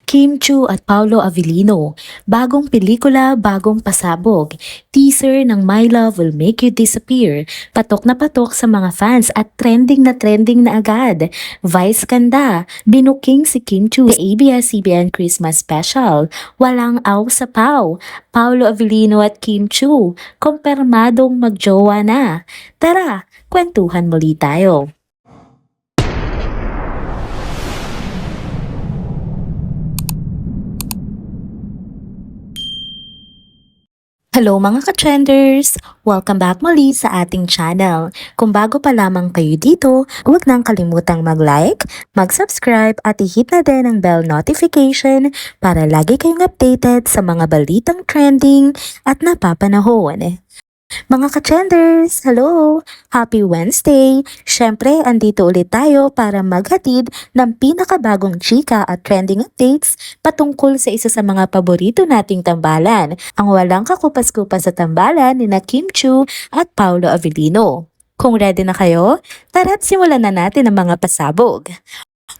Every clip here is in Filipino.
Kim Chu at Paolo Avellino, bagong pelikula, bagong pasabog. Teaser ng My Love Will Make You Disappear, patok na patok sa mga fans at trending na agad. Vice ganda, binuking si Kim Chu sa ABS-CBN Christmas Special. Walang aw sa paw. Paolo Avellino at Kim Chu, kumpirmadong magjowa na. Tara, kwentuhan muli tayo. Hello mga ka-trenders! Welcome back muli sa ating channel. Kung bago pa lamang kayo dito, huwag nang kalimutang mag-like, mag-subscribe at i-hit na din ang bell notification para lagi kayong updated sa mga balitang trending at napapanahon. Mga ka-trenders, hello! Happy Wednesday! Syempre, andito ulit tayo para maghatid ng pinakabagong chika at trending updates patungkol sa isa sa mga paborito nating tambalan, ang walang kakupas-kupas sa tambalan ni na Kim Chu at Paolo Avellino. Kung ready na kayo, tara't simulan na natin ang mga pasabog.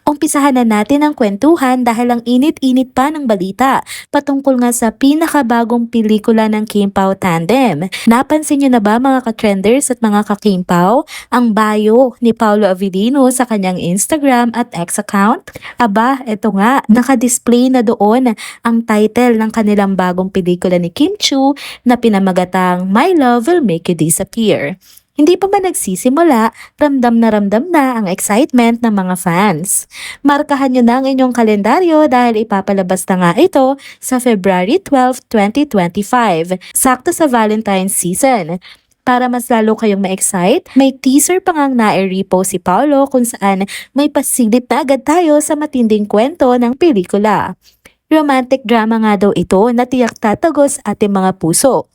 Umpisahan na natin ang kwentuhan dahil ang init-init pa ng balita patungkol nga sa pinakabagong pelikula ng Kim Pao tandem. Napansin nyo na ba mga ka-trenders at mga ka-Kim Pao ang bio ni Paolo Avellino sa kanyang Instagram at X account? Aba, eto nga, nakadisplay na doon ang title ng kanilang bagong pelikula ni Kim Chu na pinamagatang My Love Will Make You Disappear. Hindi pa man nagsisimula, ramdam na ang excitement ng mga fans. Markahan nyo na ang inyong kalendaryo dahil ipapalabas na nga ito sa February 12, 2025, sakto sa Valentine's season. Para mas lalo kayong ma-excite, may teaser pa ngang na-repost si Paolo kung saan may pasilip na agad tayo sa matinding kwento ng pelikula. Romantic drama nga daw ito na tiyak tatagos ating mga puso.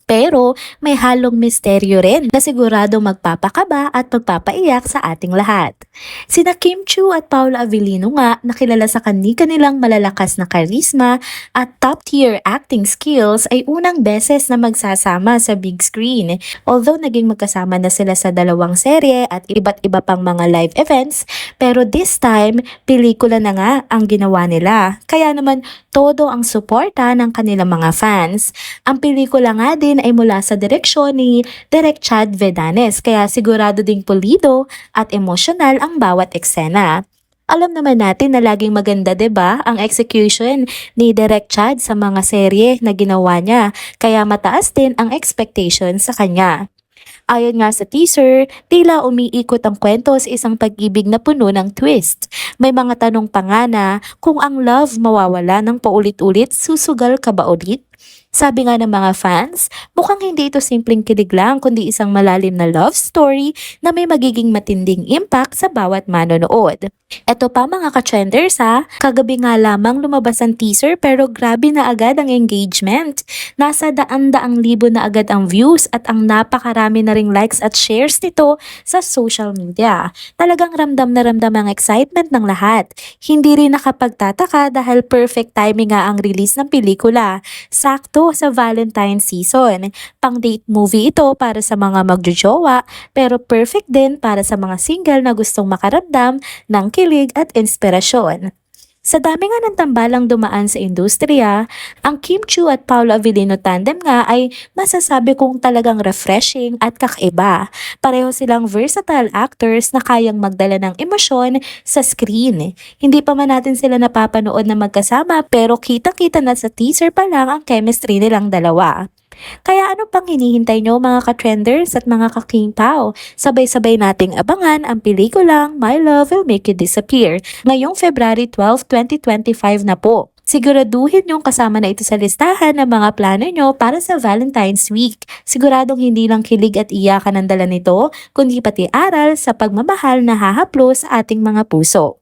Pero may halong misteryo rin na sigurado magpapakaba at magpapaiyak sa ating lahat. Sina Kim Chu at Paolo Avellino nga nakilala sa kanilang malalakas na karisma at top-tier acting skills ay unang beses na magsasama sa big screen. Although naging magkasama na sila sa dalawang serye at iba't iba pang mga live events, pero this time, pelikula na nga ang ginawa nila. Kaya naman, todo ang suporta ng kanilang mga fans. Ang pelikula nga din ay mula sa direksyon ni Direk Chad Vedanes, kaya sigurado ding pulido at emosyonal ang bawat eksena. Alam naman natin na laging maganda 'di ba ang execution ni Direk Chad sa mga serye na ginawa niya, kaya mataas din ang expectation sa kanya. Ayon nga sa teaser, tila umiikot ang kwento sa isang pag-ibig na puno ng twist. May mga tanong pa nga na kung ang love mawawala ng paulit-ulit, susugal ka ba ulit? Sabi nga ng mga fans, mukhang hindi ito simpleng kilig lang kundi isang malalim na love story na may magiging matinding impact sa bawat manonood. Eto pa mga ka-trenders ha, kagabi nga lamang lumabas ang teaser pero grabe na agad ang engagement. Nasa daan-daang libo na agad ang views at ang napakarami na ring likes at shares nito sa social media. Talagang ramdam na ramdam ang excitement ng lahat. Hindi rin nakapagtataka dahil perfect timing nga ang release ng pelikula. Sakto sa Valentine's season. Pang-date movie ito para sa mga magjojowa pero perfect din para sa mga single na gustong makaramdam ng kilig at inspirasyon. Sa dami nga ng tambalang dumaan sa industriya, ang Kim Chu at Paolo Avellino tandem nga ay masasabi kong talagang refreshing at kakaiba. Pareho silang versatile actors na kayang magdala ng emosyon sa screen. Hindi pa man natin sila napapanood na magkasama pero kita-kita na sa teaser pa lang ang chemistry nilang dalawa. Kaya ano pang hinihintay nyo mga ka-trenders at mga ka-King Pao? Sabay-sabay nating abangan ang pelikulang My Love Will Make You Disappear ngayong February 12, 2025 na po. Siguraduhin yung kasama na ito sa listahan ng mga plano nyo para sa Valentine's Week. Siguradong hindi lang kilig at iyakan ang dala nito, kundi pati aral sa pagmamahal na hahaplo sa ating mga puso.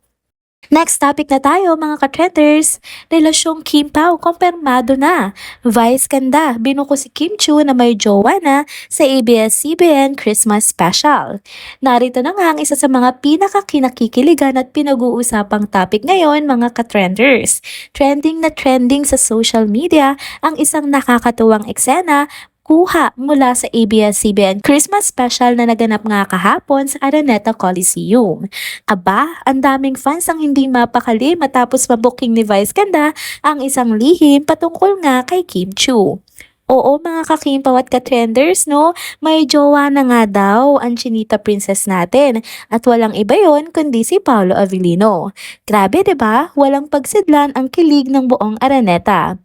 Next topic na tayo mga ka-trenders, relasyong Kim Pao kumpirmado na. Vice ganda, binuko si Kim Chu na may jowa na sa ABS-CBN Christmas Special. Narito na nga ang isa sa mga pinakakinakikiligan at pinag-uusapang topic ngayon mga ka-trenders. Trending na trending sa social media ang isang nakakatuwang eksena kuha mula sa ABS-CBN Christmas special na naganap nga kahapon sa Araneta Coliseum. Aba, ang daming fans ang hindi mapakali matapos mabuking ni Vice Ganda ang isang lihim patungkol nga kay Kim Chiu. Oo mga kakimpaw at ka-trenders, no? May jowa na nga daw ang Chinita Princess natin at walang iba yon kundi si Paolo Avellino. Grabe 'di ba? Walang pagsidlan ang kilig ng buong Araneta.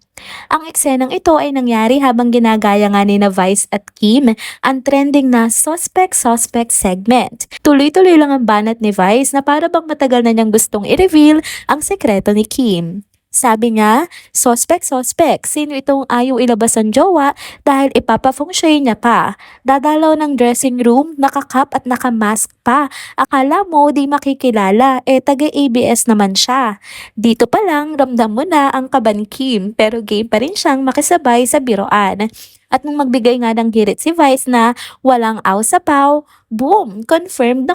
Ang eksenang ito ay nangyari habang ginagaya nga ni na Vice at Kim ang trending na suspect-suspect segment. Tuloy-tuloy lang ang banat ni Vice na para bang matagal na niyang gustong i-reveal ang sekreto ni Kim. Sabi nga, suspect-suspect, sino itong ayaw ilabas ang jowa dahil ipapa-fengshui niya pa. Dadalaw ng dressing room, nakakap at nakamask pa. Akala mo di makikilala, taga-ABS naman siya. Dito pa lang, ramdam mo na ang kaban Kim, pero game pa rin siyang makisabay sa biroan. At nung magbigay nga ng hirit si Vice na walang aw sa paw, boom, confirmed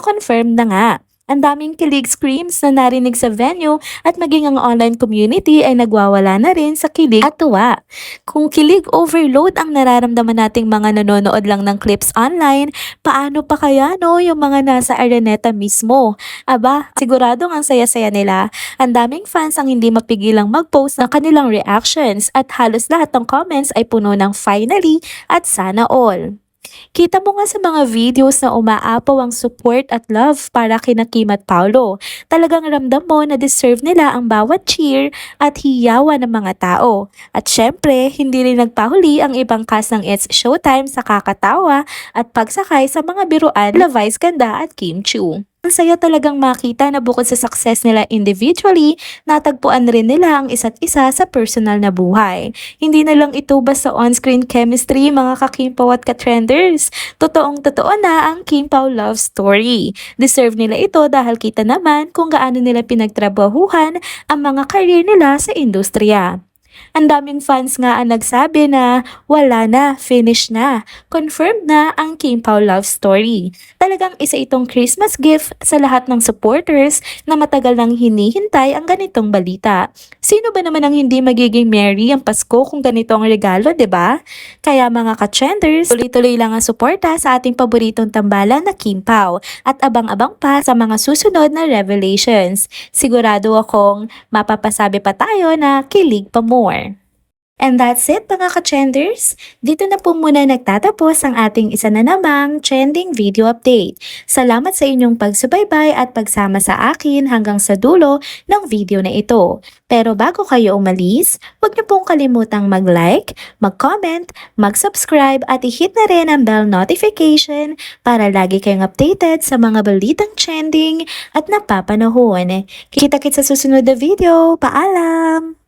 na nga. Ang daming kilig screams na narinig sa venue at maging ang online community ay nagwawala na rin sa kilig at tuwa. Kung kilig overload ang nararamdaman nating mga nanonood lang ng clips online, paano pa kaya no yung mga nasa Araneta mismo? Aba, siguradong ang saya-saya nila. Ang daming fans ang hindi mapigilang mag-post ng kanilang reactions at halos lahat ng comments ay puno ng finally at sana all. Kita mo nga sa mga videos na umaapaw ang support at love para kina Kim at Paolo. Talagang ramdam mo na deserve nila ang bawat cheer at hiyawan ng mga tao. At syempre, hindi rin nagpahuli ang ibang cast ng It's Showtime sa kakatawa at pagsakay sa mga biruan na Vice Ganda at Kim Chiu. Ang saya talagang makita na bukod sa success nila individually, natagpuan rin nila ang isa't isa sa personal na buhay. Hindi na lang ito basta on-screen chemistry mga kakimpaw at ka-trenders. Totoong-totoo na ang Kimpaw love story. Deserve nila ito dahil kita naman kung gaano nila pinagtrabahuhan ang mga career nila sa industriya. Ang daming fans nga ang nagsabi na wala na, finish na, confirmed na ang Kim Pao love story. Talagang isa itong Christmas gift sa lahat ng supporters na matagal nang hinihintay ang ganitong balita. Sino ba naman ang hindi magiging merry ang Pasko kung ganito ang regalo, 'di ba? Kaya mga ka-trenders, tuloy-tuloy lang ang suporta sa ating paboritong tambalan na Kim Pao at abang-abang pa sa mga susunod na revelations. Sigurado akong mapapasabi pa tayo na kilig pa more. And that's it mga ka-trenders. Dito na po muna nagtatapos ang ating isa na namang trending video update. Salamat sa inyong pagsubaybay at pagsama sa akin hanggang sa dulo ng video na ito. Pero bago kayo umalis, huwag niyo pong kalimutang mag-like, mag-comment, mag-subscribe at i-hit na rin ang bell notification para lagi kayong updated sa mga balitang trending at napapanahon. Kita-kits sa susunod na video. Paalam!